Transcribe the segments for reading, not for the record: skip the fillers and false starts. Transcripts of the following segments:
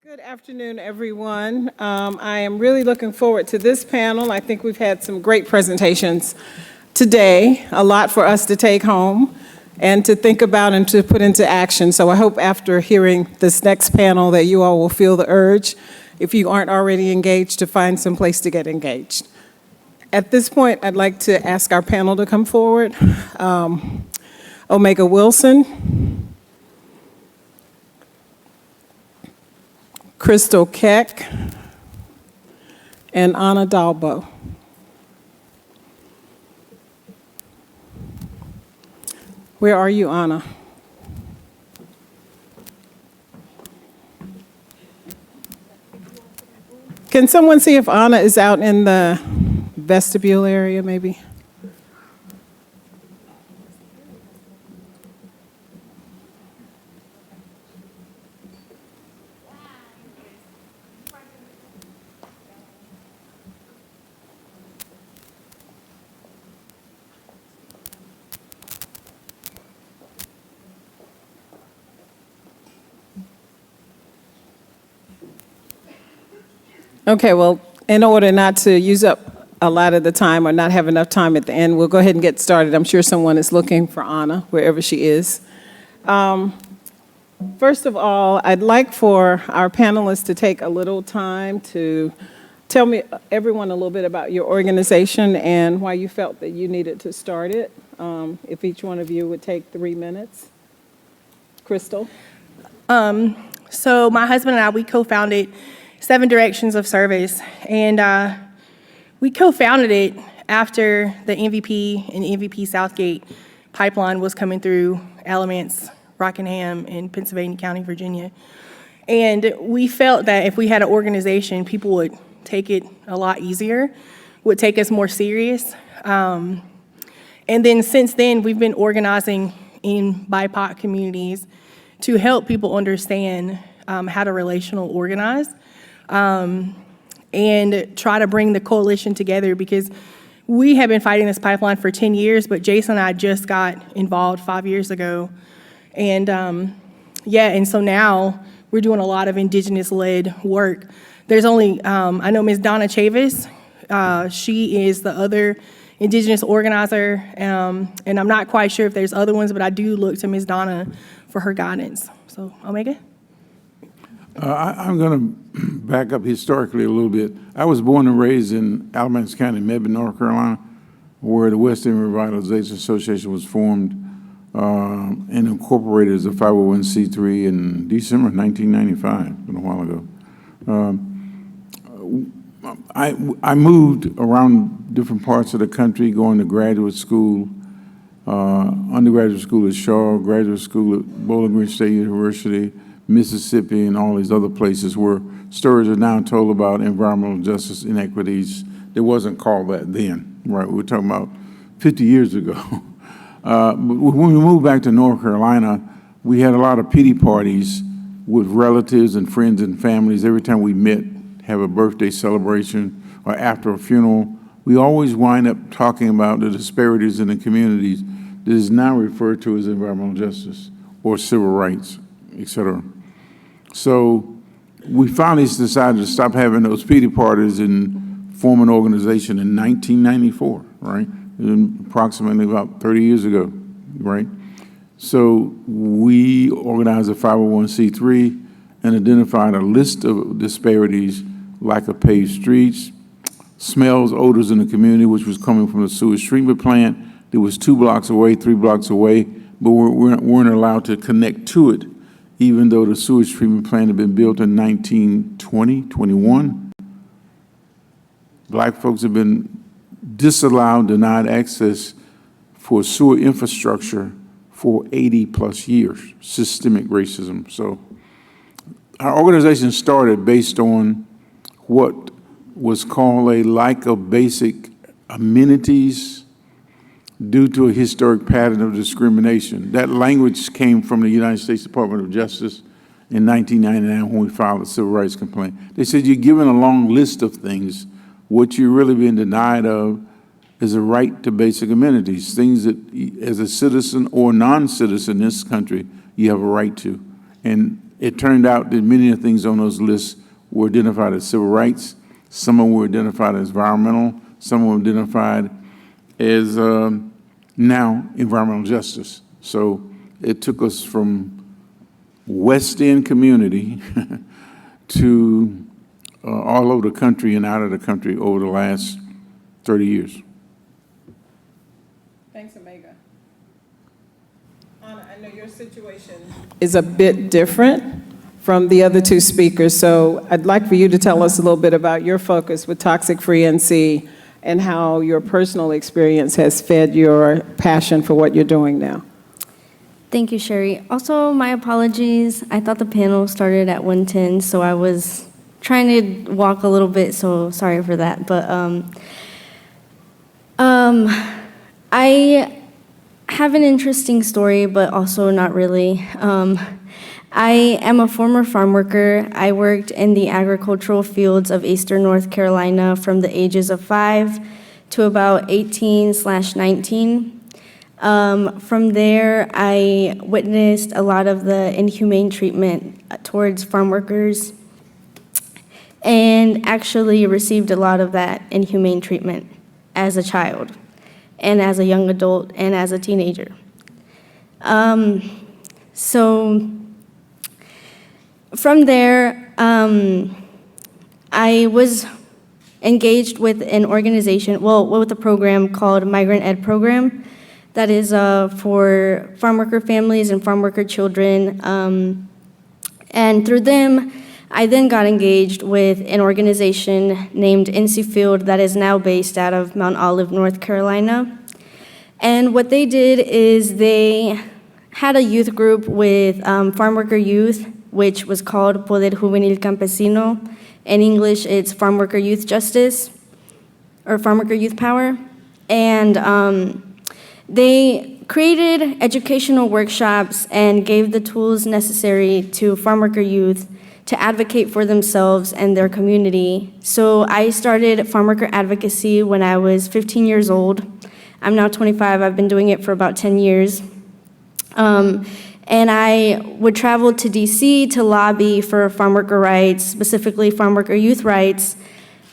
Good afternoon, everyone. I am really looking forward to this panel. I think we've had some great presentations today, a lot for us to take home and to think about and to put into action. So I hope after hearing this next panel that you all will feel the urge, if you aren't already engaged, to find some place to get engaged. At this point, I'd like to ask our panel to come forward. Omega Wilson, Keck, and Anna Dolbow. Where are you, Anna? Can someone see if Anna is out in the vestibule area, maybe? Okay, well, in order not to use up a lot of the time or not have enough time at the end, we'll go ahead and get started. I'm sure someone is looking for Anna, wherever she is. First of all, I'd like for our panelists to take a little time to tell me, everyone, a little bit about your organization and why you felt that you needed to start it. If each one of you would take 3 minutes. Crystal? So my husband and I, we co-founded 7 Directions of Service, and we co-founded it after the MVP and MVP Southgate pipeline was coming through Alamance, Rockingham, and Pennsylvania County, Virginia. And we felt that if we had an organization, people would take it a lot easier, would take us more serious. And then since then, we've been organizing in BIPOC communities to help people understand how to relational organize. And try to bring the coalition together, because we have been fighting this pipeline for 10 years, but Jason and I just got involved 5 years ago. And and so now we're doing a lot of indigenous-led work. There's only, I know Ms. Donna Chavis, she is the other indigenous organizer, and I'm not quite sure if there's other ones, but I do look to Ms. Donna for her guidance. So, Omega? I'm going to back up historically a little bit. I was born and raised in Alamance County, Mebane, North Carolina, where the Western Revitalization Association was formed and incorporated as a 501c3 in December 1995, been a while ago. I moved around different parts of the country, going to graduate school, undergraduate school at Shaw, graduate school at Bowling Green State University, Mississippi, and all these other places where stories are now told about environmental justice inequities. It wasn't called that then, right? We're talking about 50 years ago. But when we moved back to North Carolina, we had a lot of pity parties with relatives and friends and families. Every time we met, have a birthday celebration or after a funeral, we always wind up talking about the disparities in the communities that is now referred to as environmental justice or civil rights, et cetera. So we finally decided to stop having those pity parties and form an organization in 1994, right? Approximately about 30 years ago, right? So we organized a 501c3 and identified a list of disparities, lack of paved streets, smells, odors in the community, which was coming from the sewage treatment plant. It was 2 blocks away, 3 blocks away, but we weren't allowed to connect to it, even though the sewage treatment plant had been built in 1920, 21. Black folks have been disallowed, denied access for sewer infrastructure for 80+ years, systemic racism. So our organization started based on what was called a lack of basic amenities due to a historic pattern of discrimination. That language came from the United States Department of Justice in 1999 when we filed a civil rights complaint. They said you're given a long list of things. What you're really being denied of is a right to basic amenities, things that as a citizen or non-citizen in this country, you have a right to. And It turned out that many of the things on those lists were identified as civil rights. Some of them were identified as environmental. Some of them identified as now environmental justice. So it took us from West End community to all over the country and out of the country over the last 30 years. Thanks, Omega. Anna, I know your situation is a bit different from the other two speakers, so I'd like for you to tell us a little bit about your focus with Toxic Free NC and how your personal experience has fed your passion for what you're doing now. Thank you, Sherri. Also, my apologies. I thought the panel started at 1:10, so I was trying to walk a little bit, so sorry for that. But I have an interesting story, but also not really. I am a former farm worker. I worked in the agricultural fields of Eastern North Carolina from the ages of 5 to about 18/19. From there, I witnessed a lot of the inhumane treatment towards farm workers and actually received a lot of that inhumane treatment as a child and as a young adult and as a teenager. So from there, I was engaged with an organization, with a program called Migrant Ed Program that is for farm worker families and farm worker children. And through them, I then got engaged with an organization named NC Field that is now based out of Mount Olive, North Carolina. And what they did is they had a youth group with farm worker youth, which was called Poder Juvenil Campesino. In English, it's Farm Worker Youth Justice, or Farm Worker Youth Power. And they created educational workshops and gave the tools necessary to farm worker youth to advocate for themselves and their community. So I started farm worker advocacy when I was 15 years old. I'm now 25. I've been doing it for about 10 years. And I would travel to DC to lobby for farm worker rights, specifically farm worker youth rights.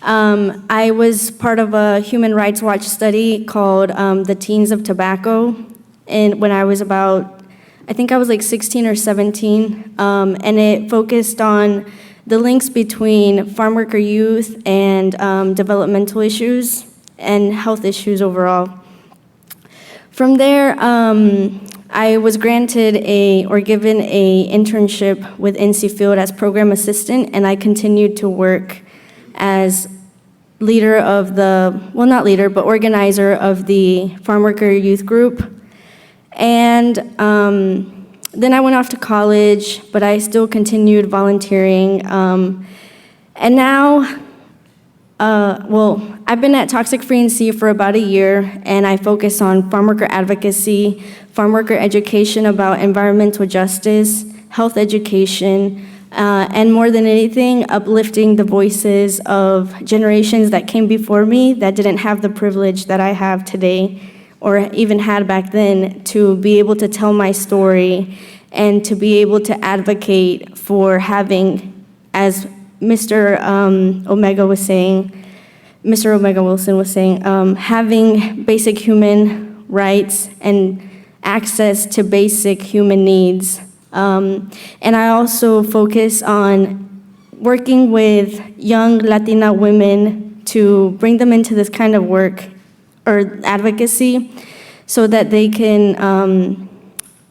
I was part of a Human Rights Watch study called The Teens of Tobacco, and when I was about, I think I was like 16 or 17, and it focused on the links between farm worker youth and developmental issues and health issues overall. From there, I was granted given a internship with NC Field as program assistant, and I continued to work as leader of not leader, but organizer of the farm worker youth group. And then I went off to college, but I still continued volunteering. And now, I've been at Toxic Free NC for about a year, and I focus on farm worker advocacy, farm worker education about environmental justice, health education, and more than anything, uplifting the voices of generations that came before me that didn't have the privilege that I have today, or even had back then, to be able to tell my story and to be able to advocate for having, as Mr. Omega was saying, Mr. Omega Wilson was saying, having basic human rights and access to basic human needs. And I also focus on working with young Latina women to bring them into this kind of work or advocacy so that they can,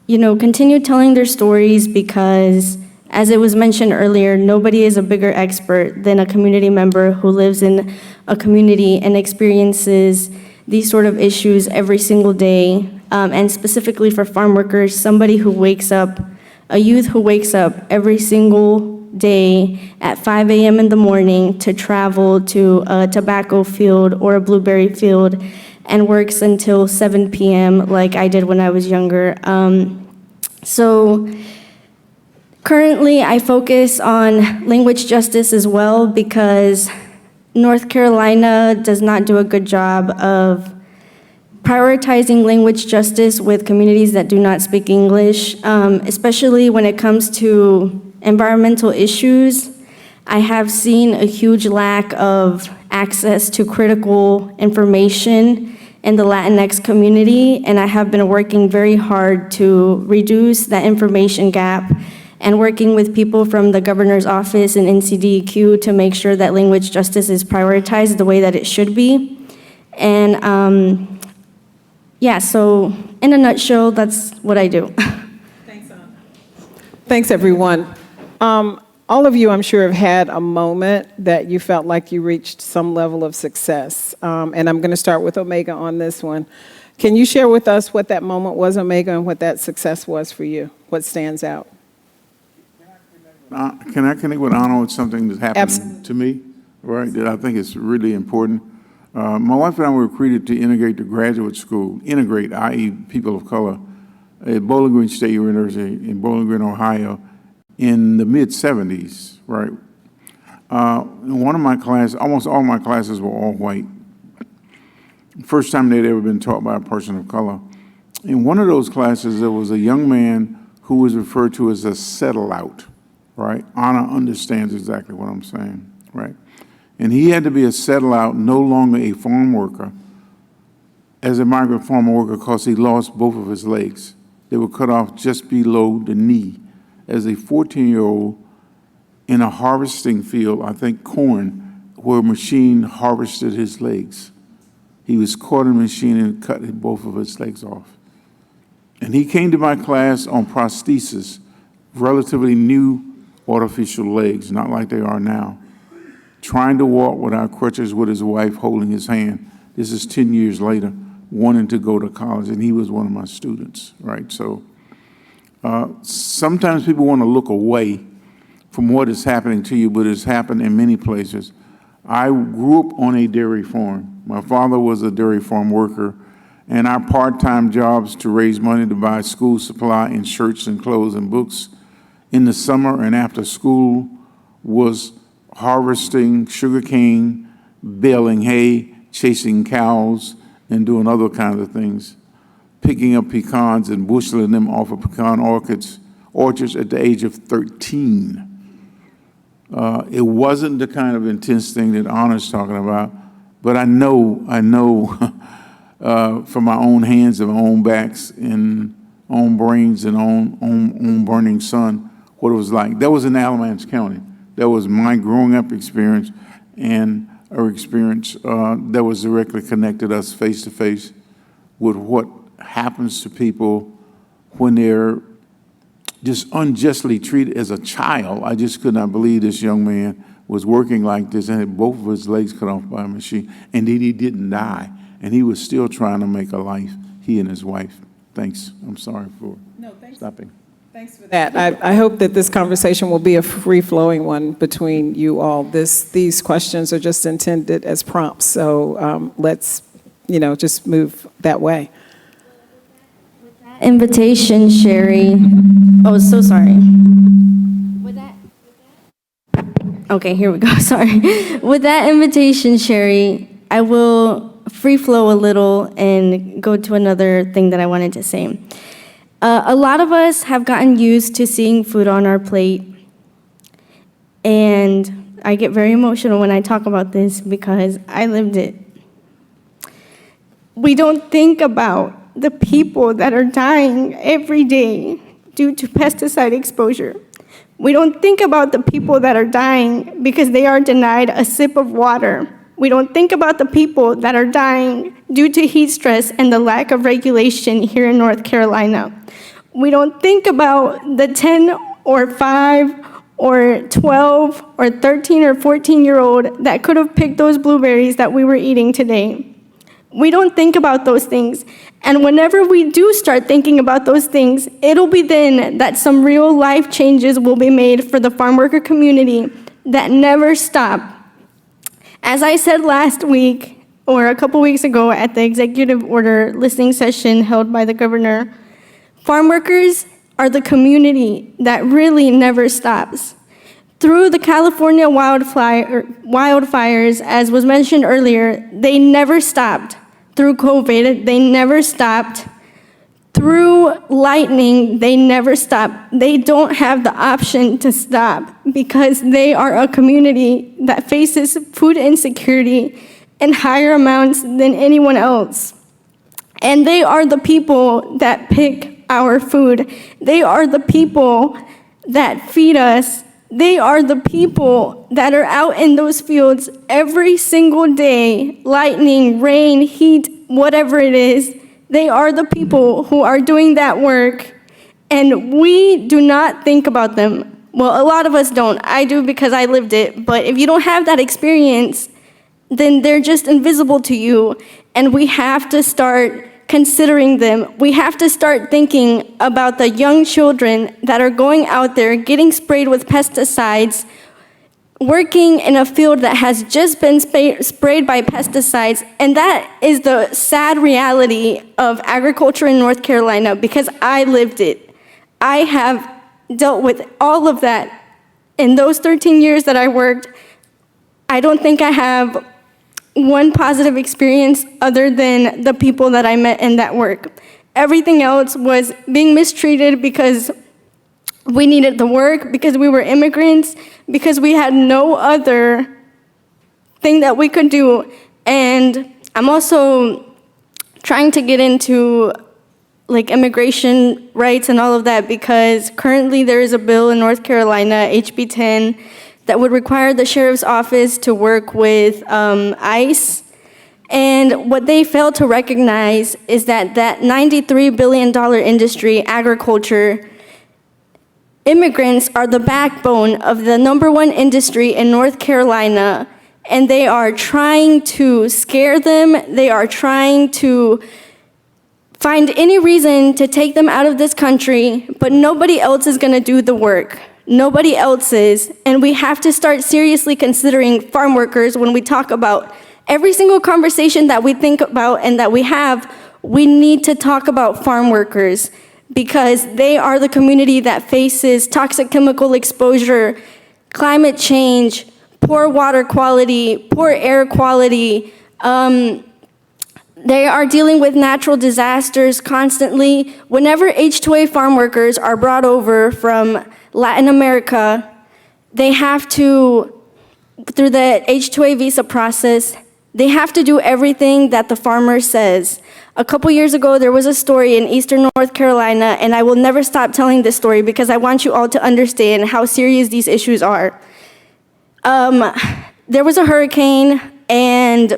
continue telling their stories, because as it was mentioned earlier, nobody is a bigger expert than a community member who lives in a community and experiences these sort of issues every single day. And specifically for farm workers, somebody who wakes up, a youth who wakes up every single day at 5 a.m. in the morning to travel to a tobacco field or a blueberry field and works until 7 p.m. like I did when I was younger. So currently I focus on language justice as well, because North Carolina does not do a good job of prioritizing language justice with communities that do not speak English, especially when it comes to environmental issues. I have seen a huge lack of access to critical information in the Latinx community, and I have been working very hard to reduce that information gap and working with people from the governor's office and NCDEQ to make sure that language justice is prioritized the way that it should be. And yeah, so in a nutshell, that's what I do. Thanks, Anna. Thanks, everyone. All of you, I'm sure, have had a moment that you felt like you reached some level of success. And I'm going to start with Omega on this one. Can you share with us what that moment was, Omega, and what that success was for you? What stands out? Can I connect with Anna with something that happened Absolutely. to me, right, that I think is really important? My wife and I were recruited to integrate the graduate school, integrate, i.e. people of color, at Bowling Green State University in Bowling Green, Ohio, in the mid-'70s, right? In one of my classes, almost all my classes were all white. First time they'd ever been taught by a person of color. In one of those classes, there was a young man who was referred to as a settle-out, right? Anna understands exactly what I'm saying, right? And he had to be a settle-out, no longer a farm worker, as a migrant farm worker, because he lost both of his legs. They were cut off just below the knee. As a 14-year-old in a harvesting field, I think corn, where a machine harvested his legs. He was caught in a machine and cut both of his legs off. And he came to my class on prosthesis, relatively new artificial legs, not like they are now, trying to walk without crutches with his wife holding his hand. This is 10 years later, wanting to go to college, and he was one of my students, right? So sometimes people want to look away from what is happening to you, but it's happened in many places. I grew up on a dairy farm. My father was a dairy farm worker, and our part-time jobs to raise money to buy school supply and shirts and clothes and books in the summer and after school was harvesting sugarcane, baling hay, chasing cows, and doing other kinds of things, picking up pecans and busheling them off of pecan orchards at the age of 13. It wasn't the kind of intense thing that Anna's talking about, but I know from my own hands and my own backs and own brains and own burning sun what it was like. That was in Alamance County. That was my growing up experience and our experience that was directly connected us face to face with what happens to people when they're just unjustly treated as a child. I just could not believe this young man was working like this and had both of his legs cut off by a machine, and then he didn't die, and he was still trying to make a life, he and his wife. Thanks. I'm sorry for stopping. Thanks for that. I hope that this conversation will be a free-flowing one between you all. These questions are just intended as prompts, so let's, just move that way. Invitation, Sherri. Oh, so sorry. Okay, here we go. Sorry. With that invitation, Sherri, I will free flow a little and go to another thing that I wanted to say. A lot of us have gotten used to seeing food on our plate, and I get very emotional when I talk about this because I lived it. We don't think about the people that are dying every day due to pesticide exposure. We don't think about the people that are dying because they are denied a sip of water. We don't think about the people that are dying due to heat stress and the lack of regulation here in North Carolina. We don't think about the 10 or 5 or 12 or 13 or 14-year-old that could have picked those blueberries that we were eating today. We don't think about those things. And whenever we do start thinking about those things, it'll be then that some real life changes will be made for the farm worker community that never stop. As I said last week, or a couple weeks ago at the executive order listening session held by the governor, farm workers are the community that really never stops. Through the California wildfires, as was mentioned earlier, they never stopped. Through COVID, they never stopped. through lightning, they never stop. They don't have the option to stop because they are a community that faces food insecurity in higher amounts than anyone else. And they are the people that pick our food. They are the people that feed us. They are the people that are out in those fields every single day, lightning, rain, heat, whatever it is. They are the people who are doing that work, and we do not think about them. Well, a lot of us don't. I do because I lived it, but if you don't have that experience, then they're just invisible to you, and we have to start considering them. We have to start thinking about the young children that are going out there getting sprayed with pesticides, working in a field that has just been sprayed by pesticides, and that is the sad reality of agriculture in North Carolina because I lived it. I have dealt with all of that in those 13 years that I worked. I don't think I have one positive experience other than the people that I met in that work. Everything else was being mistreated because we needed the work, because we were immigrants, because we had no other thing that we could do. And I'm also trying to get into like immigration rights and all of that because currently there is a bill in North Carolina, HB 10, that would require the sheriff's office to work with ICE. And what they fail to recognize is that $93 billion industry, agriculture, immigrants are the backbone of the #1 industry in North Carolina, and they are trying to scare them. They are trying to find any reason to take them out of this country, but nobody else is going to do the work. Nobody else is, and we have to start seriously considering farm workers when we talk about every single conversation that we think about and that we have. We need to talk about farm workers, because they are the community that faces toxic chemical exposure, climate change, poor water quality, poor air quality. They are dealing with natural disasters constantly. Whenever H-2A farm workers are brought over from Latin America, they have to, through the H-2A visa process, they have to do everything that the farmer says. A couple years ago, there was a story in eastern North Carolina, and I will never stop telling this story because I want you all to understand how serious these issues are. There was a hurricane, and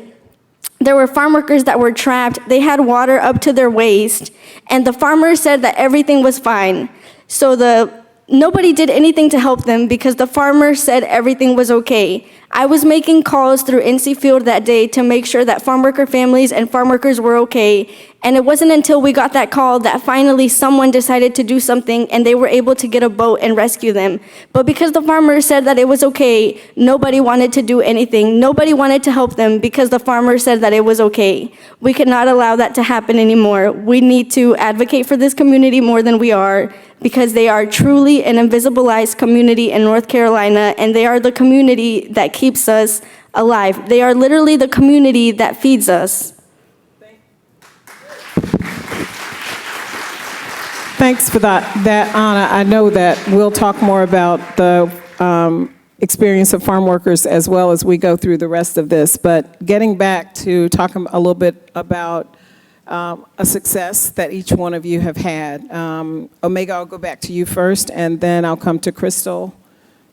there were farm workers that were trapped. They had water up to their waist, and the farmer said that everything was fine. So nobody did anything to help them because the farmer said everything was okay. I was making calls through NC Field that day to make sure that farm worker families and farm workers were okay. And it wasn't until we got that call that finally someone decided to do something and they were able to get a boat and rescue them. But because the farmer said that it was okay, nobody wanted to do anything. Nobody wanted to help them because the farmer said that it was okay. We cannot allow that to happen anymore. We need to advocate for this community more than we are, because they are truly an invisibilized community in North Carolina, and they are the community that keeps us alive. They are literally the community that feeds us. Thanks for that, Anna. I know that we'll talk more about the experience of farm workers as well as we go through the rest of this. But getting back to talking a little bit about a success that each one of you have had. Omega, I'll go back to you first, and then I'll come to Crystal.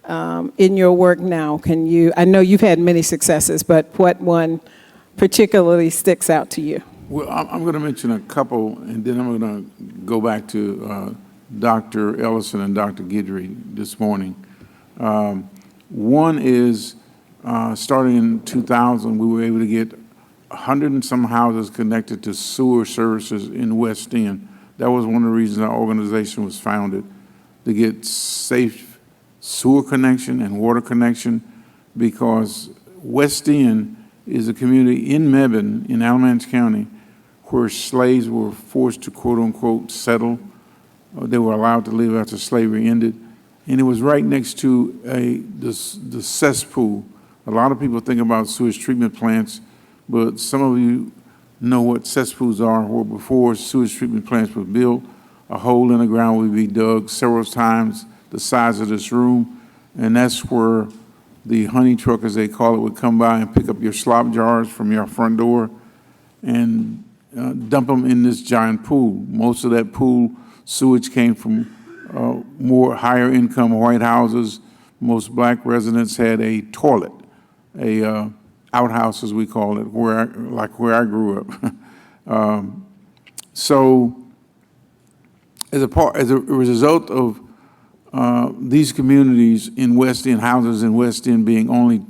In your work now, I know you've had many successes, but what one particularly sticks out to you? Well, I'm going to mention a couple, and then I'm going to go back to Dr. Ellison and Dr. Guidry this morning. One is, starting in 2000, we were able to get 100 and some houses connected to sewer services in West End. That was one of the reasons our organization was founded, to get safe sewer connection and water connection, because West End is a community in Mebane, in Alamance County, where slaves were forced to, quote unquote, settle. They were allowed to live after slavery ended. And it was right next to the cesspool. A lot of people think about sewage treatment plants, but some of you know what cesspools are, where before sewage treatment plants were built, a hole in the ground would be dug several times the size of this room, and that's where the honey truck, as they call it, would come by and pick up your slop jars from your front door and dump them in this giant pool. Most of that pool sewage came from more higher income white houses. Most black residents had a toilet, a outhouse, as we call it, where I grew up. So as a result of these communities in West End, houses in West End being only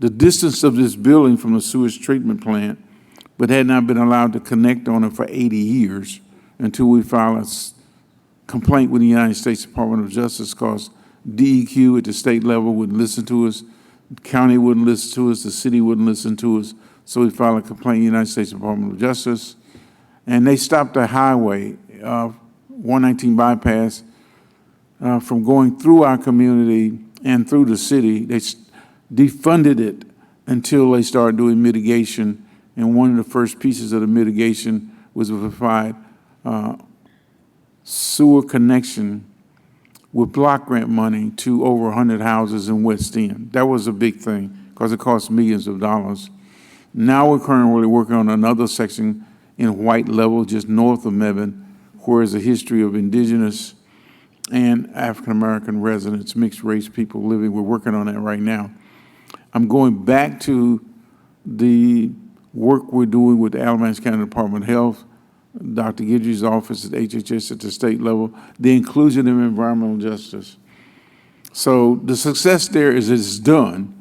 the distance of this building from the sewage treatment plant, but had not been allowed to connect on it for 80 years until we filed a complaint with the United States Department of Justice, because DEQ at the state level wouldn't listen to us, the county wouldn't listen to us, the city wouldn't listen to us, so we filed a complaint with the United States Department of Justice, and they stopped the highway, 119 bypass, from going through our community and through the city. They defunded it until they started doing mitigation, and one of the first pieces of the mitigation was to provide sewer connection with block grant money to over 100 houses in West End. That was a big thing because it cost millions of dollars. Now we're currently working on another section in White Level, just north of Mebane, where is a history of indigenous and African-American residents, mixed race people living. We're working on that right now. I'm going back to the work we're doing with the Alamance County Department of Health, Dr. Guidry's office at HHS at the state level, the inclusion of environmental justice. So the success there is it's done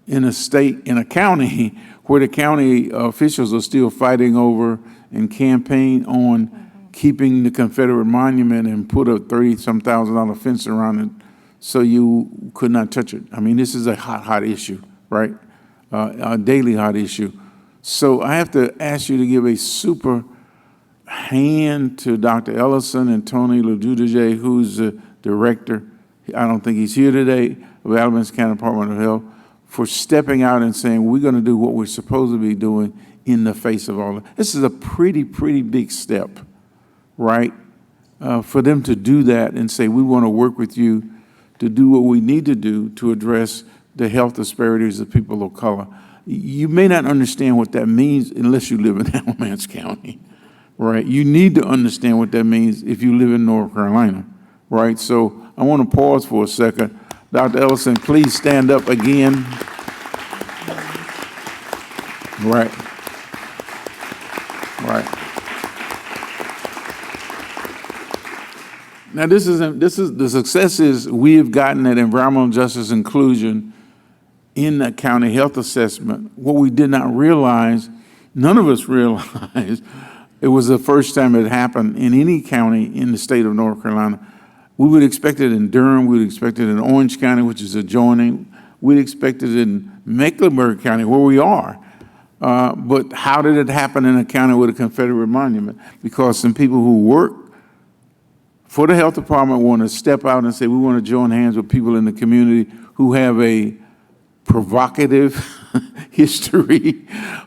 in a state, in a county where the county officials are still fighting over and campaign on keeping the Confederate monument and put a $30-some thousand fence around it so you could not touch it. I mean, this is a hot issue, right? A daily hot issue. So I have to ask you to give a super hand to Dr. Ellison and Tony LeDudeje, who's the director, I don't think he's here today, of Alamance County Department of Health, for stepping out and saying, we're going to do what we're supposed to be doing in the face of all that. This is a pretty big step, right? For them to do that and say, we want to work with you to do what we need to do to address the health disparities of people of color. You may not understand what that means unless you live in Alamance County, right? You need to understand what that means if you live in North Carolina, right? So I want to pause for a second. Dr. Ellison, please stand up again. Right. Now this is the success is we have gotten that environmental justice inclusion in the county health assessment. What we did not realize, none of us realized, it was the first time it happened in any county in the state of North Carolina. We would expect it in Durham, we would expect it in Orange County, which is adjoining. We'd expect it in Mecklenburg County, where we are. But how did it happen in a county with a Confederate monument? Because some people who work for the health department want to step out and say, we want to join hands with people in the community who have a provocative history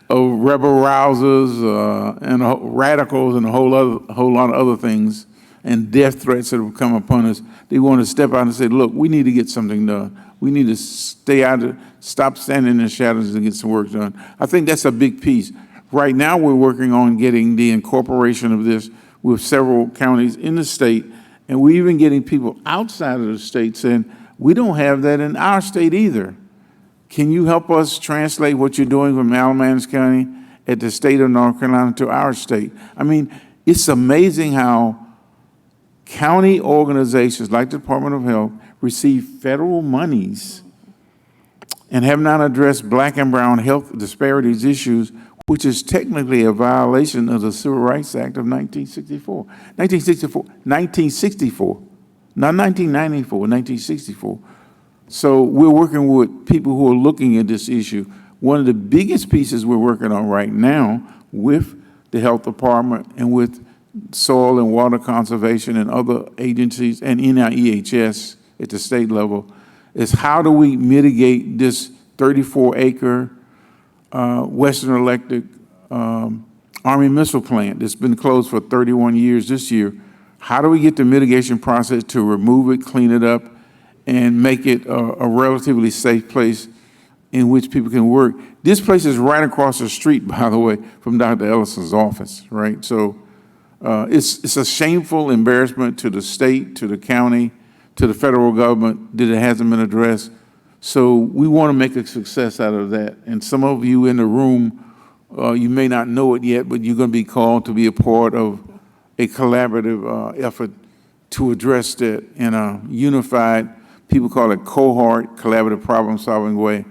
of rebel rousers and radicals and a whole lot of other things and death threats that have come upon us. They want to step out and say, look, we need to get something done. We need to stop standing in the shadows and get some work done. I think that's a big piece. Right now we're working on getting the incorporation of this with several counties in the state, and we're even getting people outside of the state saying, we don't have that in our state either. Can you help us translate what you're doing from Alamance County at the state of North Carolina to our state? I mean, it's amazing how county organizations like the Department of Health receive federal monies and have not addressed black and brown health disparities issues, which is technically a violation of the Civil Rights Act of 1964. 1964, not 1994, 1964. So we're working with people who are looking at this issue. One of the biggest pieces we're working on right now with the health department and with soil and water conservation and other agencies and in our EHS at the state level is how do we mitigate this 34-acre Western Electric Army missile plant that's been closed for 31 years this year. How do we get the mitigation process to remove it, clean it up, and make it a relatively safe place in which people can work? This place is right across the street, by the way, from Dr. Ellison's office, right? So it's a shameful embarrassment to the state, to the county, to the federal government that it hasn't been addressed. So we want to make a success out of that. And some of you in the room, you may not know it yet, but you're going to be called to be a part of a collaborative effort to address that in a unified, people call it cohort, collaborative problem-solving way.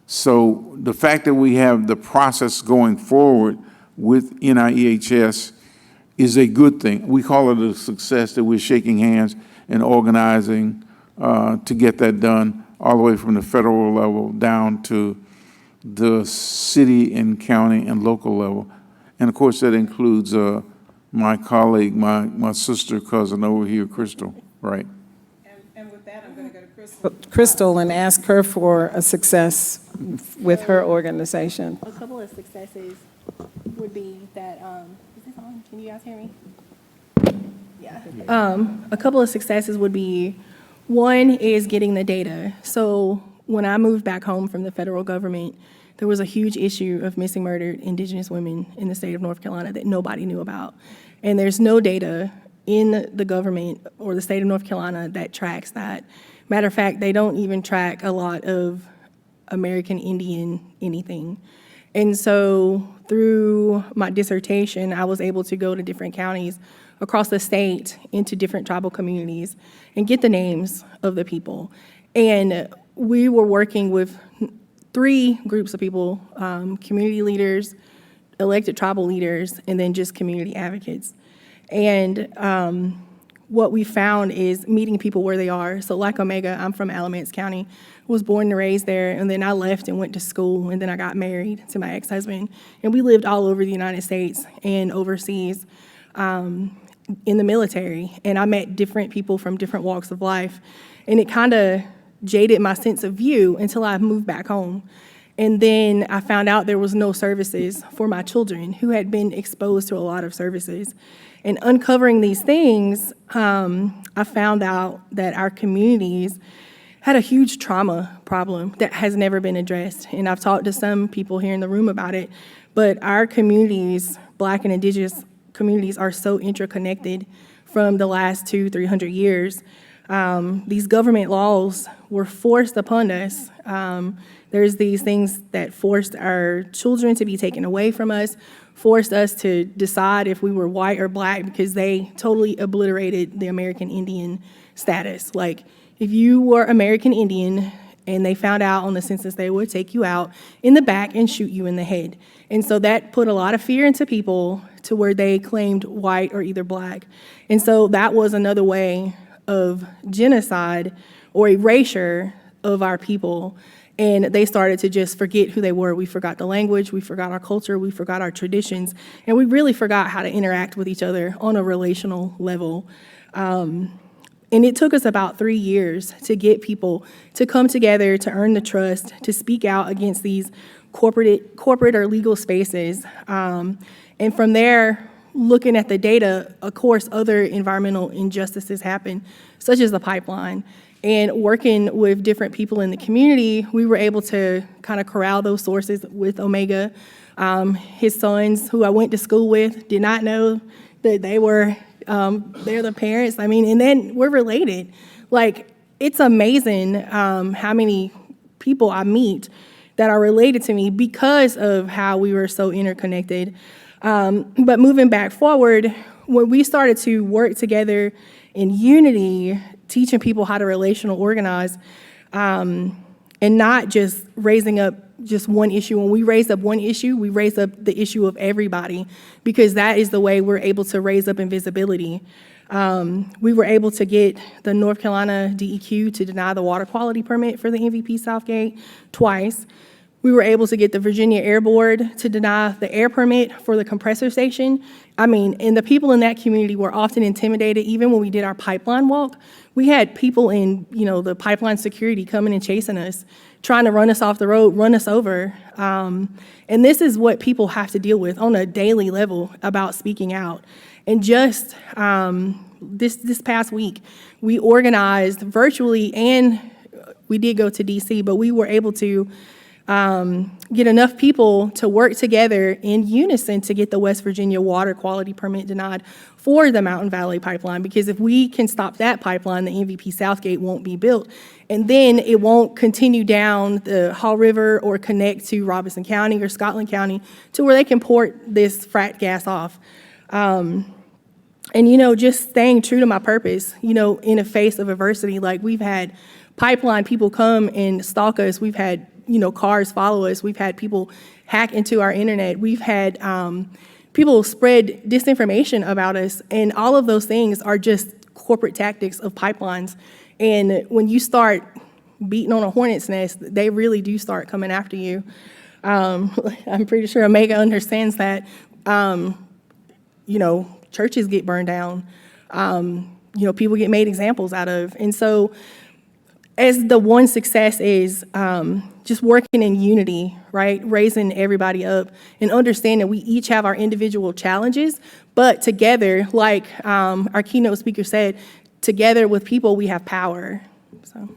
So the fact that we have the process going forward with NIEHS is a good thing. We call it a success that we're shaking hands and organizing to get that done all the way from the federal level down to the city and county and local level. And of course, that includes my colleague, my sister cousin over here, Crystal, right? And with that, I'm going to go to Crystal and ask her for a success with her organization. A couple of successes would be that, is this on? Can you guys hear me? Yeah. A couple of successes would be, one is getting the data. So when I moved back home from the federal government, there was a huge issue of missing murdered Indigenous women in the state of North Carolina that nobody knew about. And there's no data in the government or the state of North Carolina that tracks that. Matter of fact, they don't even track a lot of American Indian anything. And so through my dissertation, I was able to go to different counties across the state into different tribal communities and get the names of the people. And we were working with 3 groups of people, community leaders, elected tribal leaders, and then just community advocates. And what we found is meeting people where they are. So like Omega, I'm from Alamance County, was born and raised there, and then I left and went to school, and then I got married to my ex-husband. And we lived all over the United States and overseas in the military. And I met different people from different walks of life. And it kind of jaded my sense of view until I moved back home. And then I found out there was no services for my children who had been exposed to a lot of services. And uncovering these things, I found out that our communities had a huge trauma problem that has never been addressed. And I've talked to some people here in the room about it, but our communities, Black and Indigenous communities, are so interconnected from the last 200-300 years. These government laws were forced upon us. There's these things that forced our children to be taken away from us, forced us to decide if we were white or Black, because they totally obliterated the American Indian status. Like, if you were American Indian and they found out on the census, they would take you out in the back and shoot you in the head. And so that put a lot of fear into people to where they claimed white or either Black. And so that was another way of genocide or erasure of our people. And they started to just forget who they were. We forgot the language, we forgot our culture, we forgot our traditions, and we really forgot how to interact with each other on a relational level. And it took us about 3 years to get people to come together, to earn the trust, to speak out against these corporate or legal spaces. And from there, looking at the data, of course, other environmental injustices happen, such as the pipeline. And working with different people in the community, we were able to kind of corral those sources with Omega. His sons, who I went to school with, did not know that they're the parents. I mean, and then we're related. Like, it's amazing how many people I meet that are related to me because of how we were so interconnected. But moving back forward, when we started to work together in unity, teaching people how to relational organize, and not just raising up just one issue. When we raise up one issue, we raise up the issue of everybody, because that is the way we're able to raise up invisibility. We were able to get the North Carolina DEQ to deny the water quality permit for the MVP Southgate twice. We were able to get the Virginia Air Board to deny the air permit for the compressor station. And the people in that community were often intimidated. Even when we did our pipeline walk, we had people in, the pipeline security coming and chasing us, trying to run us off the road, run us over. And this is what people have to deal with on a daily level about speaking out. And just this past week, we organized virtually, and we did go to DC, but we were able to get enough people to work together in unison to get the West Virginia water quality permit denied for the Mountain Valley Pipeline. Because if we can stop that pipeline, the MVP Southgate won't be built. And then it won't continue down the Haw River or connect to Robeson County or Scotland County to where they can port this frack gas off. And, just staying true to my purpose, in the face of adversity. Like, we've had pipeline people come and stalk us. We've had, cars follow us. We've had people hack into our internet. We've had people spread disinformation about us. And all of those things are just corporate tactics of pipelines. And when you start beating on a hornet's nest, they really do start coming after you. I'm pretty sure Omega understands that, churches get burned down. People get made examples out of. And so as the one success is just working in unity, right? Raising everybody up and understanding we each have our individual challenges, but together, like our keynote speaker said, together with people, we have power. So,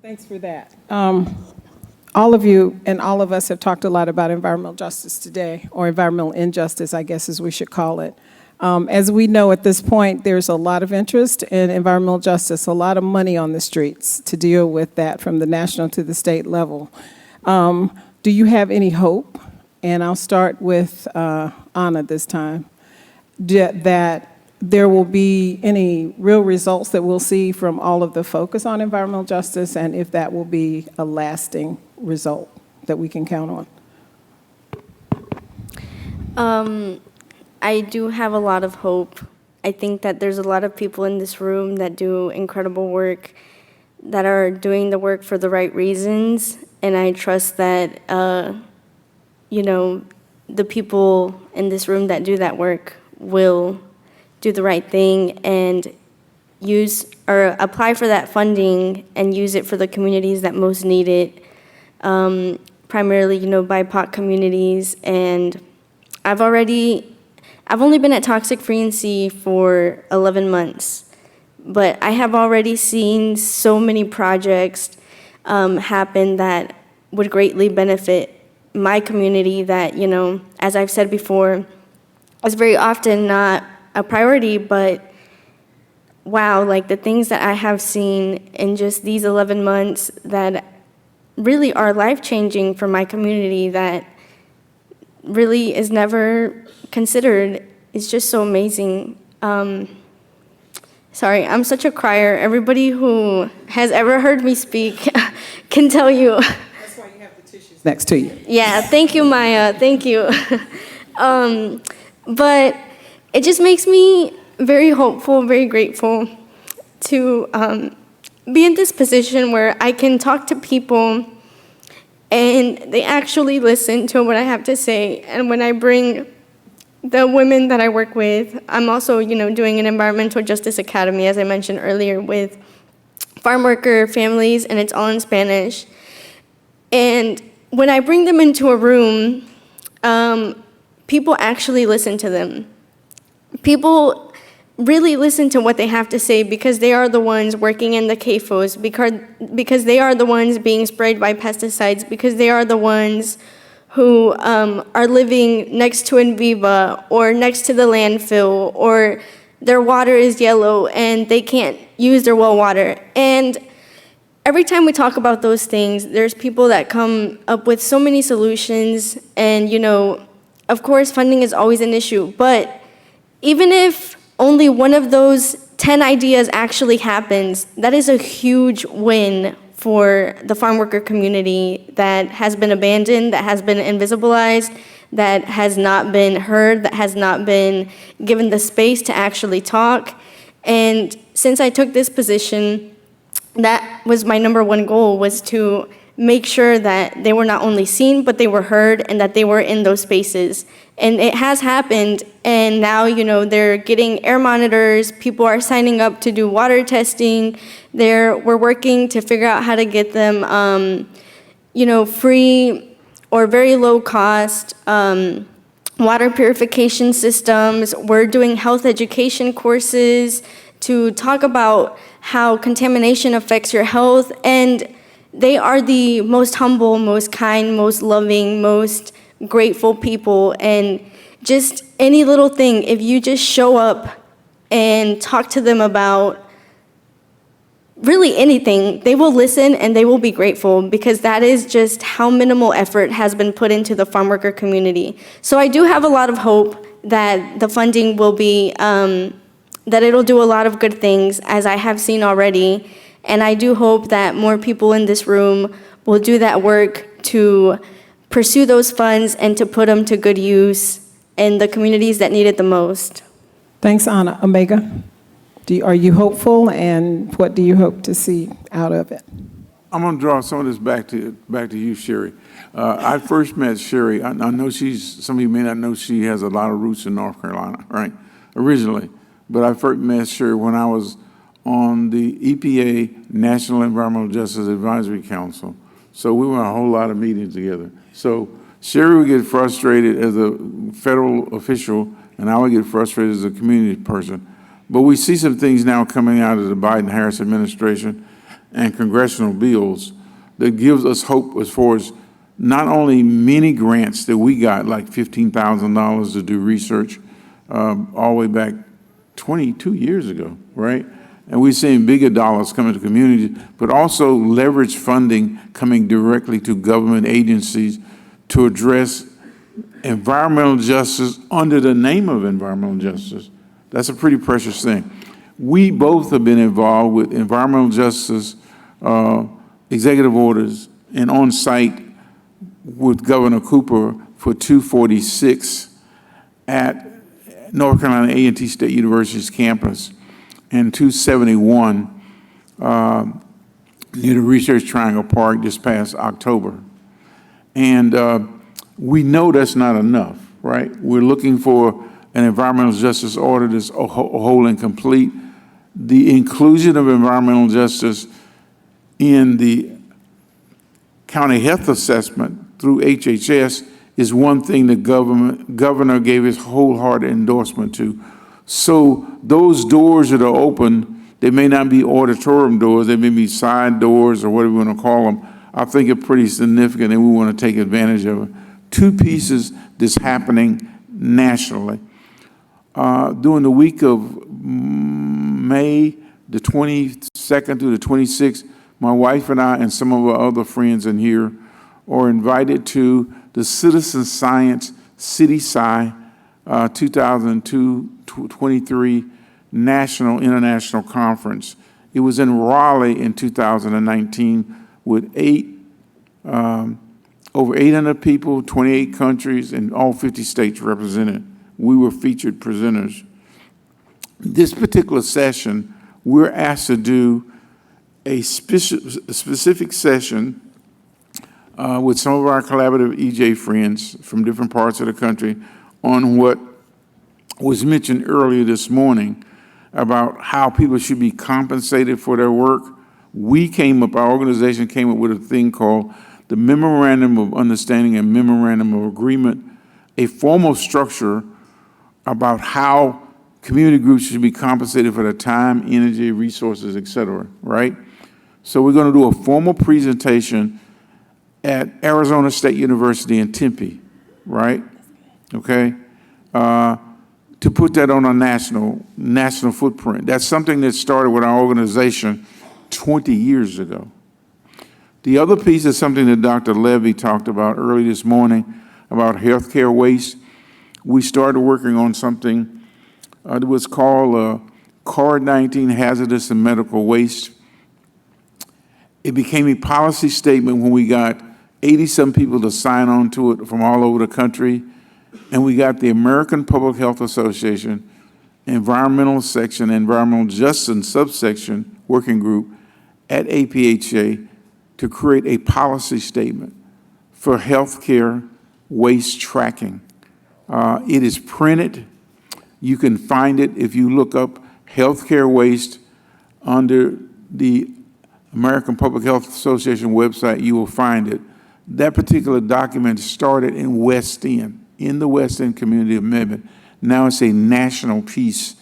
thanks for that. All of you and all of us have talked a lot about environmental justice today, or environmental injustice, I guess, as we should call it. As we know at this point, there's a lot of interest in environmental justice, a lot of money on the streets to deal with that from the national to the state level. Do you have any hope? And I'll start with Anna this time, that there will be any real results that we'll see from all of the focus on environmental justice, and if that will be a lasting result that we can count on? I do have a lot of hope. I think that there's a lot of people in this room that do incredible work, that are doing the work for the right reasons, and I trust that, the people in this room that do that work will do the right thing and use or apply for that funding and use it for the communities that most need it, primarily, BIPOC communities. And I've only been at Toxic Free and Sea for 11 months, but I have already seen so many projects happen that would greatly benefit my community that, as I've said before, is very often not a priority, but wow, like the things that I have seen in just these 11 months that really are life-changing for my community that really is never considered. It's just so amazing. Sorry, I'm such a crier. Everybody who has ever heard me speak can tell you. That's why you have the tissues next to you. Yeah, thank you, Maya. Thank you. But it just makes me very hopeful, very grateful to be in this position where I can talk to people and they actually listen to what I have to say. And when I bring the women that I work with, I'm also, doing an environmental justice academy, as I mentioned earlier, with farm worker families, and it's all in Spanish. And when I bring them into a room, people actually listen to them. People really listen to what they have to say because they are the ones working in the CAFOs, because they are the ones being sprayed by pesticides, because they are the ones who are living next to Enviva or next to the landfill, or their water is yellow and they can't use their well water. And every time we talk about those things, there's people that come up with so many solutions, and of course funding is always an issue, but even if only one of those 10 ideas actually happens, that is a huge win for the farm worker community that has been abandoned, that has been invisibilized, that has not been heard, that has not been given the space to actually talk. And since I took this position, that was my number one goal, was to make sure that they were not only seen, but they were heard and that they were in those spaces. And it has happened, and now, they're getting air monitors, people are signing up to do water testing, we're working to figure out how to get them, free or very low cost water purification systems. We're doing health education courses to talk about how contamination affects your health, and they are the most humble, most kind, most loving, most grateful people. And just any little thing, if you just show up and talk to them about really anything, they will listen and they will be grateful, because that is just how minimal effort has been put into the farm worker community. So I do have a lot of hope that the funding will be, that it'll do a lot of good things, as I have seen already. And I do hope that more people in this room will do that work to pursue those funds and to put them to good use in the communities that need it the most. Thanks, Anna. Omega, are you hopeful, and what do you hope to see out of it? I'm going to draw some of this back to you, Sherri. I first met Sherri. I know some of you may not know she has a lot of roots in North Carolina, right, originally. But I first met Sherri when I was on the EPA National Environmental Justice Advisory Council. So we went a whole lot of meetings together. So Sherri would get frustrated as a federal official, and I would get frustrated as a community person. But we see some things now coming out of the Biden-Harris administration and congressional bills that gives us hope as far as not only many grants that we got, like $15,000 to do research all the way back 22 years ago, right? And we're seeing bigger dollars coming to communities, but also leverage funding coming directly to government agencies to address environmental justice under the name of environmental justice. That's a pretty precious thing. We both have been involved with environmental justice executive orders and on-site with Governor Cooper for 246 at North Carolina A&T State University's campus, and 271 near the Research Triangle Park this past October. And we know that's not enough, right? We're looking for an environmental justice order that's whole and complete. The inclusion of environmental justice in the county health assessment through HHS is one thing the governor gave his wholehearted endorsement to. So those doors that are open, they may not be auditorium doors, they may be side doors or whatever you want to call them, I think are pretty significant, and we want to take advantage of it. Two pieces that's happening nationally. During the week of May, the 22nd through the 26th, my wife and I and some of our other friends in here are invited to the Citizen Science City Sci 2023 National International Conference. It was in Raleigh in 2019 with over 800 people, 28 countries, and all 50 states represented. We were featured presenters. This particular session, we're asked to do a specific session with some of our collaborative EJ friends from different parts of the country on what was mentioned earlier this morning about how people should be compensated for their work. Our organization came up with a thing called the Memorandum of Understanding and Memorandum of Agreement, a formal structure about how community groups should be compensated for their time, energy, resources, et cetera, right? So we're going to do a formal presentation at Arizona State University in Tempe, right? Okay? To put that on a national footprint. That's something that started with our organization 20 years ago. The other piece is something that Dr. Levy talked about early this morning about healthcare waste. We started working on something that was called COVID-19 hazardous and medical waste. It became a policy statement when we got 80-some people to sign on to it from all over the country, and we got the American Public Health Association Environmental Section, Environmental Justice Subsection Working Group at APHA to create a policy statement for healthcare waste tracking. It is printed. You can find it if you look up healthcare waste under the American Public Health Association website. You will find it. That particular document started in West End, in the West End community of Memphis. Now it's a national piece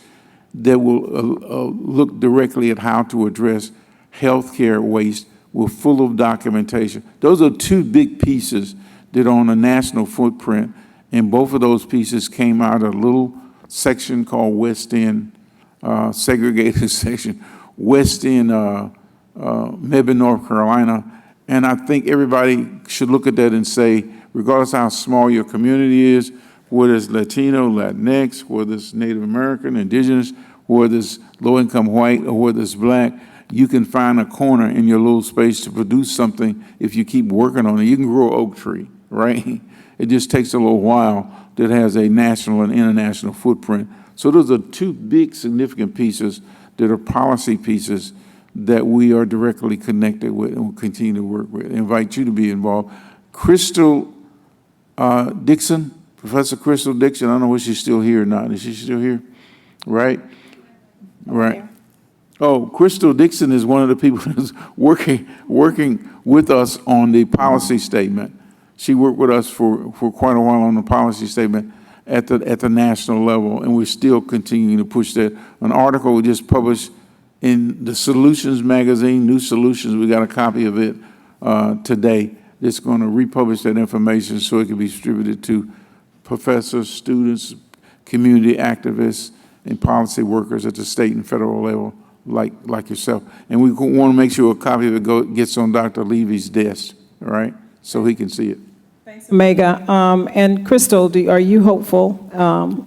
that will look directly at how to address healthcare waste. We're full of documentation. Those are two big pieces that are on a national footprint, and both of those pieces came out of a little section called West End, segregated section, West End, Mebane, North Carolina. And I think everybody should look at that and say, regardless of how small your community is, whether it's Latino, Latinx, whether it's Native American, Indigenous, whether it's low-income white, or whether it's black, you can find a corner in your little space to produce something if you keep working on it. You can grow an oak tree, right? It just takes a little while that has a national and international footprint. So those are two big significant pieces that are policy pieces that we are directly connected with and will continue to work with. I invite you to be involved. Crystal Dixon, Professor Crystal Dixon, I don't know if she's still here or not. Is she still here? Right? Right. Oh, Crystal Dixon is one of the people who's working with us on the policy statement. She worked with us for quite a while on the policy statement at the national level, and we're still continuing to push that. An article we just published in the Solutions magazine, New Solutions, we got a copy of it today. It's going to republish that information so it can be distributed to professors, students, community activists, and policy workers at the state and federal level, like yourself. And we want to make sure a copy of it gets on Dr. Levy's desk, all right, so he can see it. Thanks, Omega. And Crystal, are you hopeful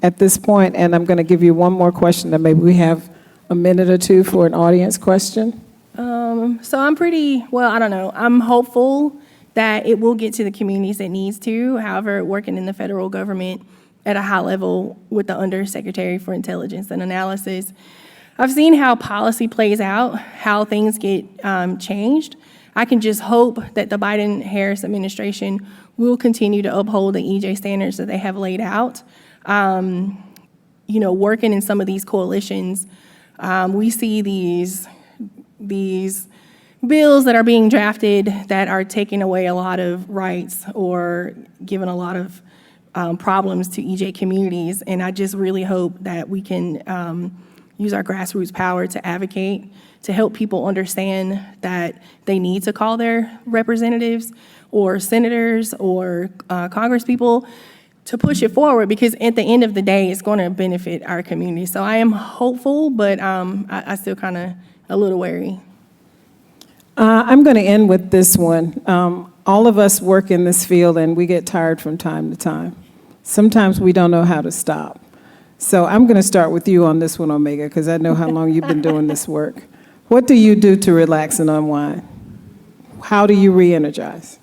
at this point? And I'm going to give you one more question, that maybe we have a minute or two for an audience question. So I'm pretty, well, I don't know. I'm hopeful that it will get to the communities it needs to. However, working in the federal government at a high level with the Undersecretary for Intelligence and Analysis, I've seen how policy plays out, how things get changed. I can just hope that the Biden-Harris administration will continue to uphold the EJ standards that they have laid out. Working in some of these coalitions, we see these bills that are being drafted that are taking away a lot of rights or giving a lot of problems to EJ communities. And I just really hope that we can use our grassroots power to advocate, to help people understand that they need to call their representatives or senators or congresspeople to push it forward, because at the end of the day, it's going to benefit our community. So I am hopeful, but I still kind of a little wary. I'm going to end with this one. All of us work in this field, and we get tired from time to time. Sometimes we don't know how to stop. So I'm going to start with you on this one, Omega, because I know how long you've been doing this work. What do you do to relax and unwind? How do you re-energize?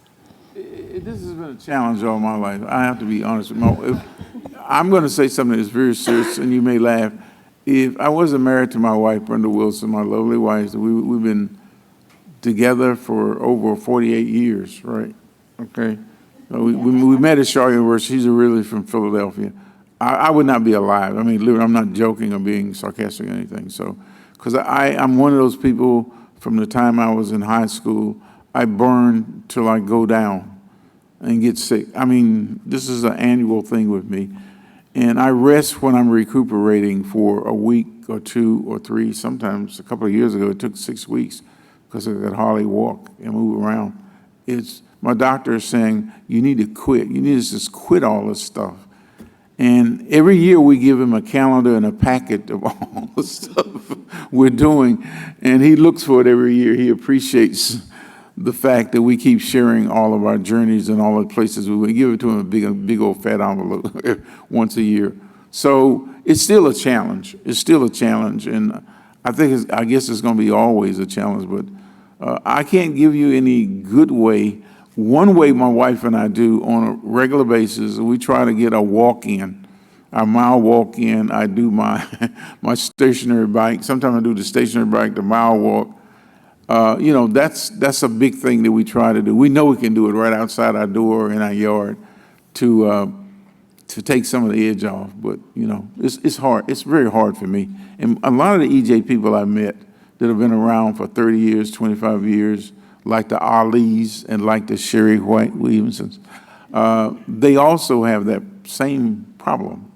This has been a challenge all my life. I have to be honest with you. I'm going to say something that's very serious, and you may laugh. If I wasn't married to my wife, Brenda Wilson, my lovely wife, we've been together for over 48 years, right? Okay. We met at Shaw University. She's originally from Philadelphia. I would not be alive. I mean, literally, I'm not joking or being sarcastic or anything. So, because I'm one of those people from the time I was in high school, I burn till I go down and get sick. I mean, this is an annual thing with me. And I rest when I'm recuperating for a week or two or three. Sometimes a couple of years ago, it took 6 weeks because I could hardly walk and move around. My doctor is saying, you need to quit. You need to just quit all this stuff. And every year we give him a calendar and a packet of all the stuff we're doing. And he looks for it every year. He appreciates the fact that we keep sharing all of our journeys and all the places we give it to him, a big old fat envelope once a year. So it's still a challenge. It's still a challenge. And I guess it's going to be always a challenge. But I can't give you any good way. One way my wife and I do on a regular basis, we try to get a walk-in, our mile walk-in. I do my stationary bike. Sometimes I do the stationary bike, the mile walk. You know, that's a big thing that we try to do. We know we can do it right outside our door in our yard to take some of the edge off. But, you know, it's hard. It's very hard for me. And a lot of the EJ people I met that have been around for 30 years, 25 years, like the Alis and like the Sherri White-Williamsons, they also have that same problem.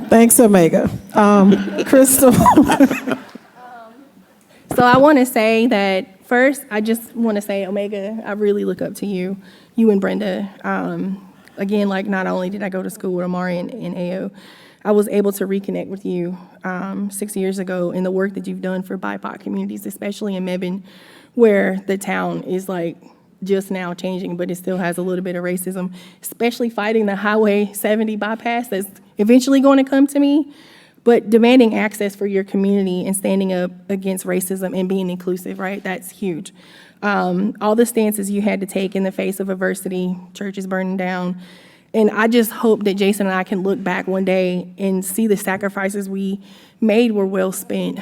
Thanks, Omega. Crystal? So I want to say that first, I just want to say, Omega, I really look up to you and Brenda. Again, like not only did I go to school with Amari and AO, I was able to reconnect with you 6 years ago in the work that you've done for BIPOC communities, especially in Mebane, where the town is like just now changing, but it still has a little bit of racism, especially fighting the Highway 70 bypass that's eventually going to come to me. But demanding access for your community and standing up against racism and being inclusive, right? That's huge. All the stances you had to take in the face of adversity, churches burning down. And I just hope that Jason and I can look back one day and see the sacrifices we made were well spent.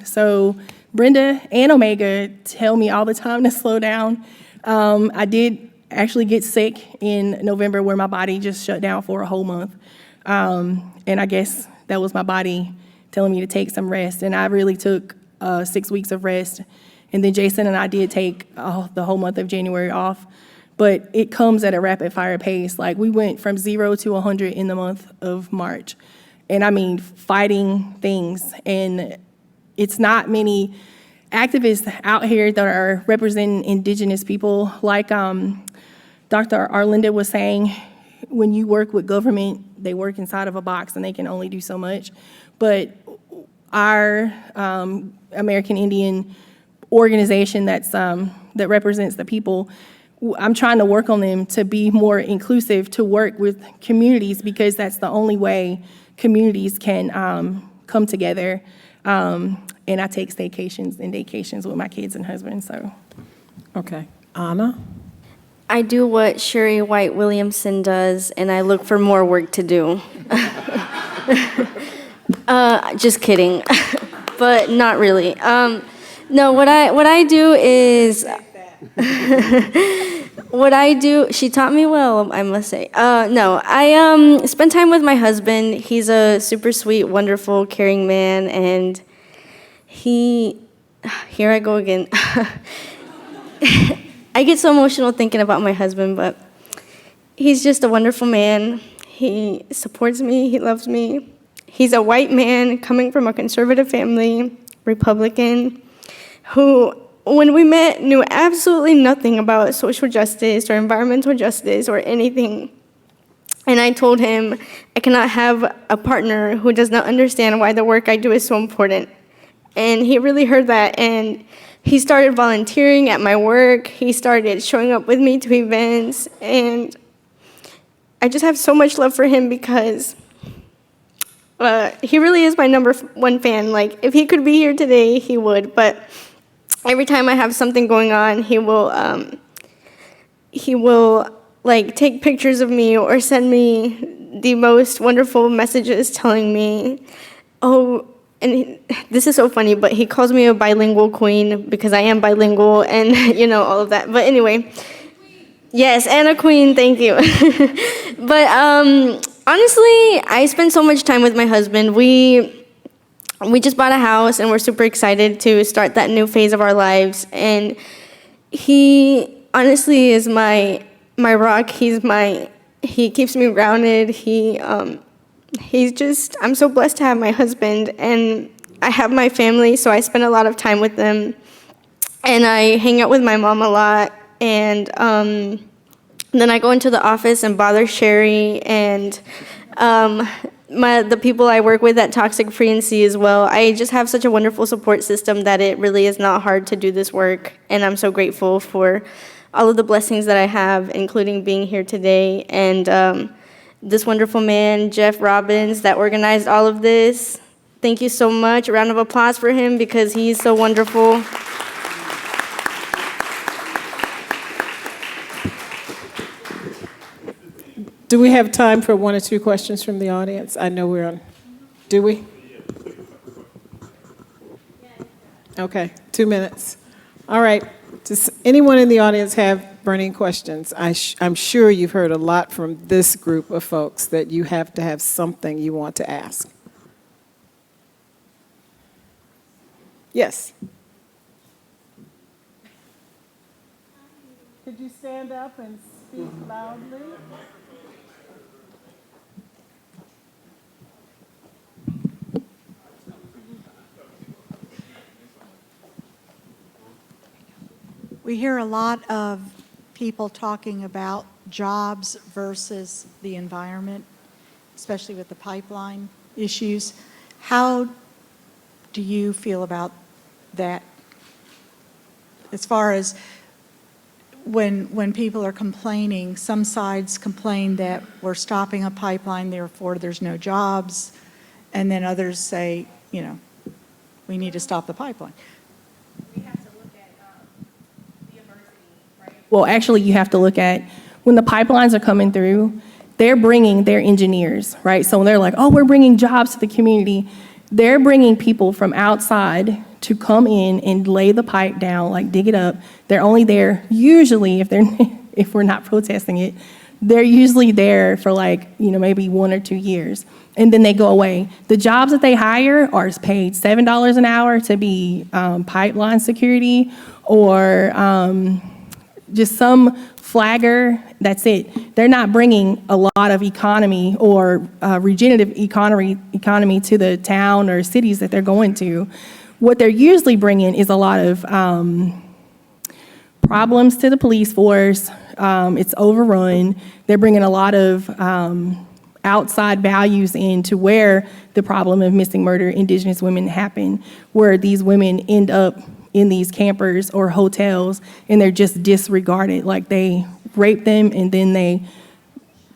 So Brenda and Omega tell me all the time to slow down. I did actually get sick in November where my body just shut down for a whole month. And I guess that was my body telling me to take some rest. And I really took 6 weeks of rest. And then Jason and I did take the whole month of January off. But it comes at a rapid fire pace. Like we went from 0 to 100 in the month of March. And I mean, fighting things. And it's not many activists out here that are representing indigenous people. Like Dr. Arlinda was saying, when you work with government, they work inside of a box and they can only do so much. But our American Indian organization that represents the people, I'm trying to work on them to be more inclusive, to work with communities, because that's the only way communities can come together. And I take staycations and vacations with my kids and husband, so. Okay. Anna? I do what Sherri White-Williamson does, and I look for more work to do. Just kidding, but not really. No, what I do is, what I do, she taught me well, I must say. No, I spend time with my husband. He's a super sweet, wonderful, caring man, and here I go again. I get so emotional thinking about my husband, but he's just a wonderful man. He supports me, he loves me. He's a white man coming from a conservative family, Republican, who, when we met, knew absolutely nothing about social justice or environmental justice or anything. And I told him I cannot have a partner who does not understand why the work I do is so important. And he really heard that, and he started volunteering at my work. He started showing up with me to events, and I just have so much love for him because he really is my #1 fan. Like, if he could be here today, he would, but every time I have something going on, he will like take pictures of me or send me the most wonderful messages telling me, oh, and this is so funny, but he calls me a bilingual queen because I am bilingual and, you know, all of that. But anyway, yes, and a queen, thank you. But honestly, I spend so much time with my husband. We just bought a house and we're super excited to start that new phase of our lives. And he honestly is my rock. He keeps me grounded. I'm so blessed to have my husband, and I have my family, so I spend a lot of time with them, and I hang out with my mom a lot, and then I go into the office and bother Sherri, and the people I work with at Toxic Free and C as well. I just have such a wonderful support system that it really is not hard to do this work, and I'm so grateful for all of the blessings that I have, including being here today, and this wonderful man, Jeff Robbins, that organized all of this. Thank you so much. A round of applause for him because he's so wonderful. Do we have time for 1 or 2 questions from the audience? I know we're on. Do we? Okay, 2 minutes. All right. Does anyone in the audience have burning questions? I'm sure you've heard a lot from this group of folks that you have to have something you want to ask. Yes. Could you stand up and speak loudly? We hear a lot of people talking about jobs versus the environment, especially with the pipeline issues. How do you feel about that? As far as when people are complaining, some sides complain that we're stopping a pipeline, therefore there's no jobs, and then others say, you know, we need to stop the pipeline. Well, actually, you have to look at when the pipelines are coming through, they're bringing their engineers, right? So when they're like, oh, we're bringing jobs to the community, they're bringing people from outside to come in and lay the pipe down, like dig it up. They're only there, usually, if we're not protesting it, they're usually there for like, you know, maybe 1 or 2 years, and then they go away. The jobs that they hire are paid $7 an hour to be pipeline security or just some flagger, that's it. They're not bringing a lot of economy or regenerative economy to the town or cities that they're going to. What they're usually bringing is a lot of problems to the police force. It's overrun. They're bringing a lot of outside values into where the problem of missing murder Indigenous women happen, where these women end up in these campers or hotels, and they're just disregarded. Like they rape them and then they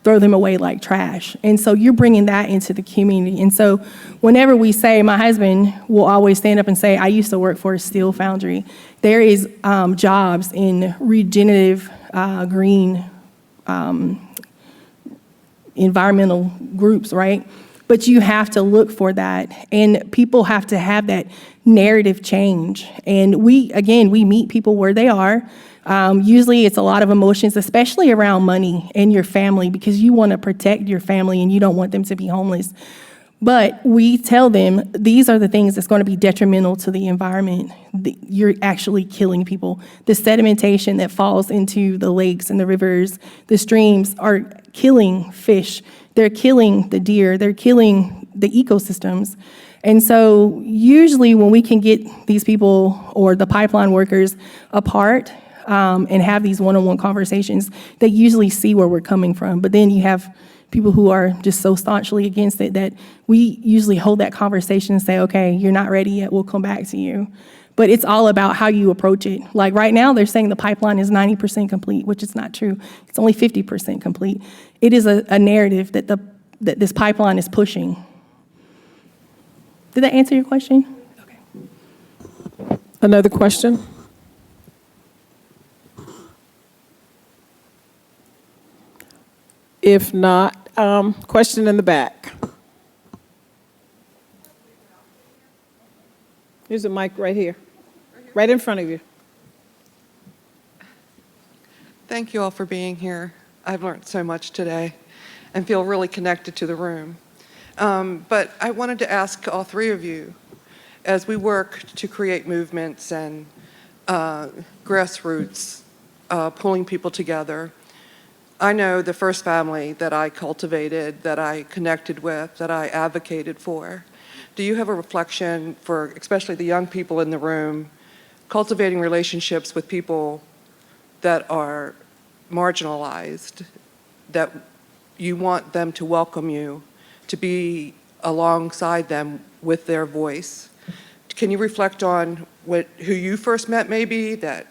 throw them away like trash. And so you're bringing that into the community. And so whenever we say, my husband will always stand up and say, I used to work for a steel foundry. There is jobs in regenerative green environmental groups, right? But you have to look for that, and people have to have that narrative change. And we meet people where they are. Usually it's a lot of emotions, especially around money and your family, because you want to protect your family and you don't want them to be homeless. But we tell them these are the things that's going to be detrimental to the environment. You're actually killing people. The sedimentation that falls into the lakes and the rivers, the streams are killing fish. They're killing the deer. They're killing the ecosystems. And so usually when we can get these people or the pipeline workers apart and have these one-on-one conversations, they usually see where we're coming from. But then you have people who are just so staunchly against it that we usually hold that conversation and say, okay, you're not ready yet, we'll come back to you. But it's all about how you approach it. Like right now, they're saying the pipeline is 90% complete, which is not true. It's only 50% complete. It is a narrative that that this pipeline is pushing. Did that answer your question? Okay. Another question? If not, question in the back. There's a mic right here, right in front of you. Thank you all for being here. I've learned so much today and feel really connected to the room. But I wanted to ask all three of you, as we work to create movements and grassroots, pulling people together, I know the first family that I cultivated, that I connected with, that I advocated for. Do you have a reflection for, especially the young people in the room, cultivating relationships with people that are marginalized, that you want them to welcome you, to be alongside them with their voice? Can you reflect on who you first met, maybe, that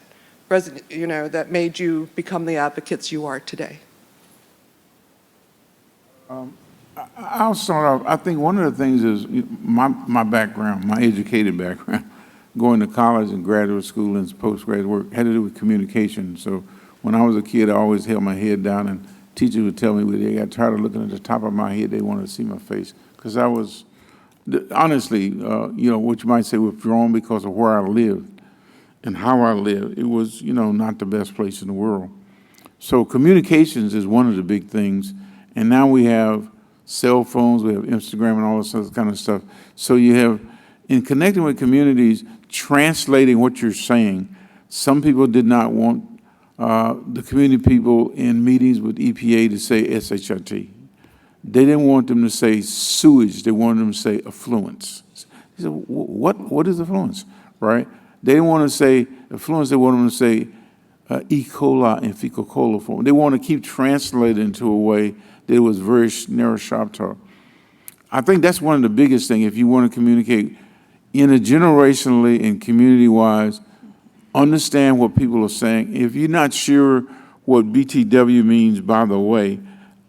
that made you become the advocates you are today? I'll start off. I think one of the things is my background, my educated background, going to college and graduate school and postgraduate work had to do with communication. So when I was a kid, I always held my head down, and teachers would tell me when they got tired of looking at the top of my head, they wanted to see my face, because I was honestly, what you might say withdrawn because of where I lived and how I lived. It was, not the best place in the world. So communications is one of the big things. And now we have cell phones, we have Instagram and all this other kind of stuff. So you have, in connecting with communities, translating what you're saying. Some people did not want the community people in meetings with EPA to say SHIT. They didn't want them to say sewage. They wanted them to say affluence. He said, what is affluence, right? They didn't want to say affluence. They wanted them to say E. coli and fecal coliform. They want to keep translating into a way that it was very narrow, sharp talk. I think that's one of the biggest things if you want to communicate intergenerationally and community-wise, understand what people are saying. If you're not sure what BTW means, by the way,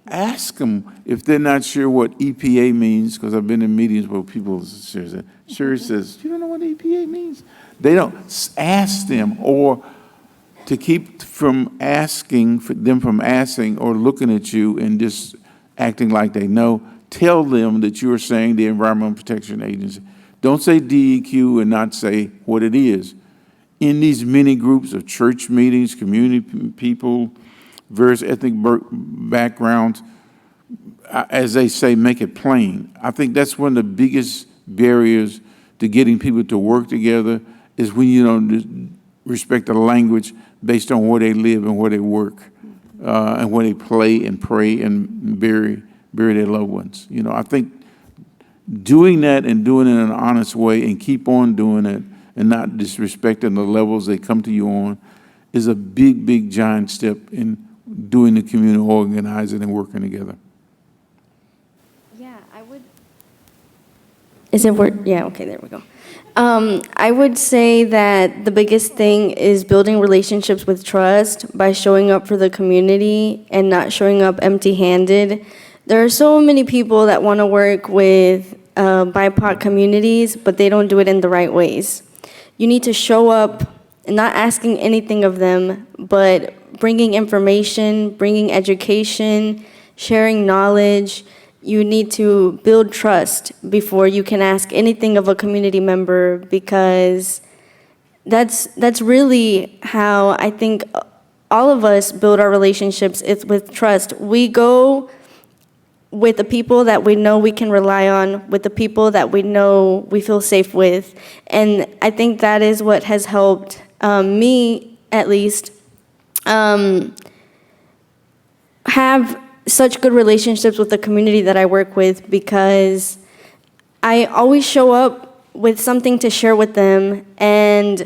ask them if they're not sure what EPA means, because I've been in meetings where people say, Sherri says, you don't know what EPA means? They don't. Ask them, or to keep from asking, for them from asking or looking at you and just acting like they know, tell them that you're saying the Environmental Protection Agency. Don't say DEQ and not say what it is. In these many groups of church meetings, community people, various ethnic backgrounds, as they say, make it plain. I think that's one of the biggest barriers to getting people to work together is when you don't respect the language based on where they live and where they work and where they play and pray and bury their loved ones. I think doing that and doing it in an honest way and keep on doing it and not disrespecting the levels they come to you on is a big, big, giant step in doing the community organizing and working together. Yeah, I would. Is it work? Yeah, okay, there we go. I would say that the biggest thing is building relationships with trust by showing up for the community and not showing up empty-handed. There are so many people that want to work with BIPOC communities, but they don't do it in the right ways. You need to show up and not asking anything of them, but bringing information, bringing education, sharing knowledge. You need to build trust before you can ask anything of a community member, because that's really how I think all of us build our relationships. It's with trust. We go with the people that we know we can rely on, with the people that we know we feel safe with. And I think that is what has helped me, at least, have such good relationships with the community that I work with, because I always show up with something to share with them. And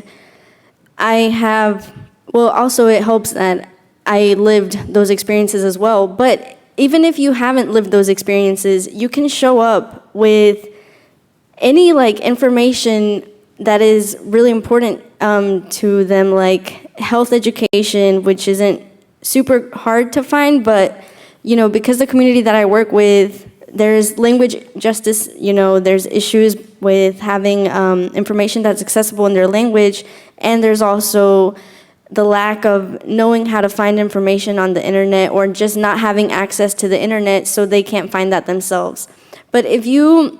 also it helps that I lived those experiences as well. But even if you haven't lived those experiences, you can show up with any information that is really important to them, like health education, which isn't super hard to find, but because the community that I work with, there's language justice, there's issues with having information that's accessible in their language, and there's also the lack of knowing how to find information on the internet, or just not having access to the internet, so they can't find that themselves. But if you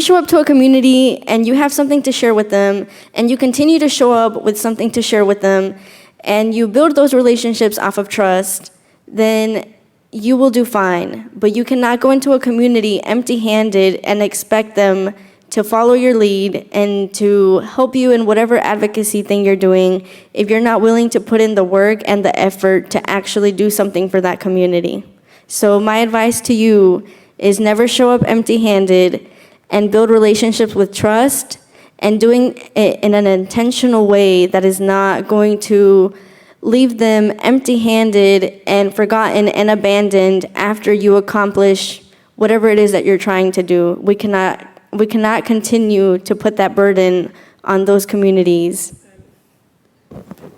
show up to a community and you have something to share with them, and you continue to show up with something to share with them, and you build those relationships off of trust, then you will do fine. But you cannot go into a community empty-handed and expect them to follow your lead and to help you in whatever advocacy thing you're doing if you're not willing to put in the work and the effort to actually do something for that community. So my advice to you is never show up empty-handed, and build relationships with trust, and doing it in an intentional way that is not going to leave them empty-handed and forgotten and abandoned after you accomplish whatever it is that you're trying to do. We cannot continue to put that burden on those communities.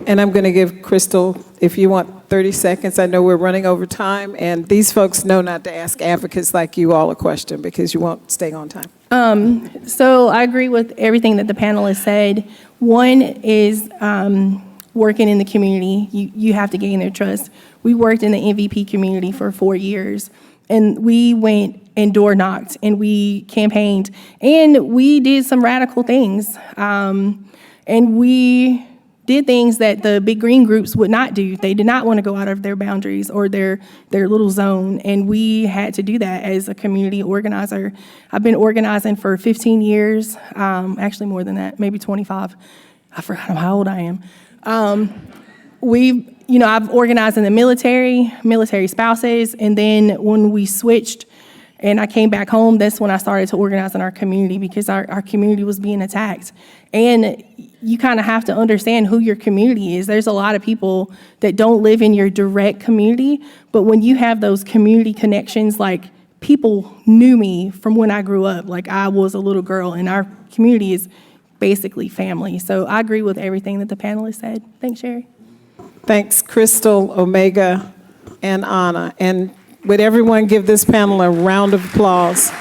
And I'm going to give Crystal, if you want 30 seconds. I know we're running over time, and these folks know not to ask advocates like you all a question because you won't stay on time. So I agree with everything that the panelists said. One is working in the community. You have to gain their trust. We worked in the MVP community for 4 years, And we went and door knocked, and we campaigned, and we did some radical things. And we did things that the big green groups would not do. They did not want to go out of their boundaries or their little zone, and we had to do that as a community organizer. I've been organizing for 15 years, actually more than that, maybe 25. I forgot how old I am. I've organized in the military spouses, and then when we switched and I came back home, that's when I started to organize in our community, because our community was being attacked. And you kind of have to understand who your community is. There's a lot of people that don't live in your direct community, but when you have those community connections, like people knew me from when I grew up, like I was a little girl, and our community is basically family. So I agree with everything that the panelists said. Thanks, Sherri. Thanks, Crystal, Omega, and Anna. And would everyone give this panel a round of applause?